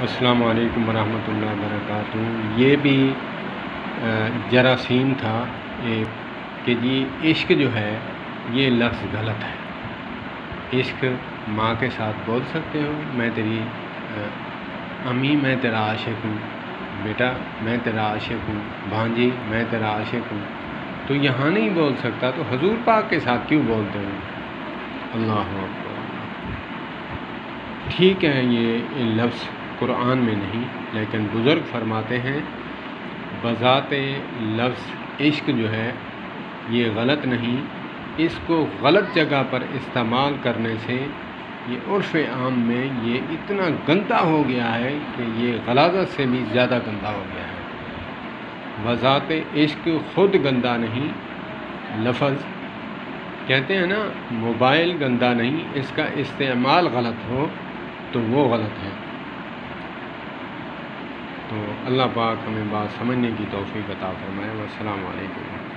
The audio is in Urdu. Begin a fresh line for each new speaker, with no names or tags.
السلام علیکم ورحمۃ اللہ وبرکاتہ۔ یہ بھی جراثیم تھا کہ جی عشق جو ہے یہ لفظ غلط ہے۔ عشق ماں کے ساتھ بول سکتے ہو میں تیری امی میں تیرا عاشق ہوں، بیٹا میں تیرا عاشق ہوں، بھانجی میں تیرا عاشق ہوں، تو یہاں نہیں بول سکتا تو حضور پاک کے ساتھ کیوں بولتے ہو؟ اللہ اکبر۔ ٹھیک ہے یہ لفظ قرآن میں نہیں، لیکن بزرگ فرماتے ہیں بذات لفظ عشق جو ہے یہ غلط نہیں، اس کو غلط جگہ پر استعمال کرنے سے یہ عرف عام میں یہ اتنا گندہ ہو گیا ہے کہ یہ غلاظت سے بھی زیادہ گندہ ہو گیا ہے۔ بذات عشق خود گندہ نہیں، لفظ کہتے ہیں نا موبائل گندہ نہیں، اس کا استعمال غلط ہو تو وہ غلط ہے۔ تو اللہ پاک ہمیں بات سمجھنے کی توفیق عطا فرمائے۔ والسلام علیکم۔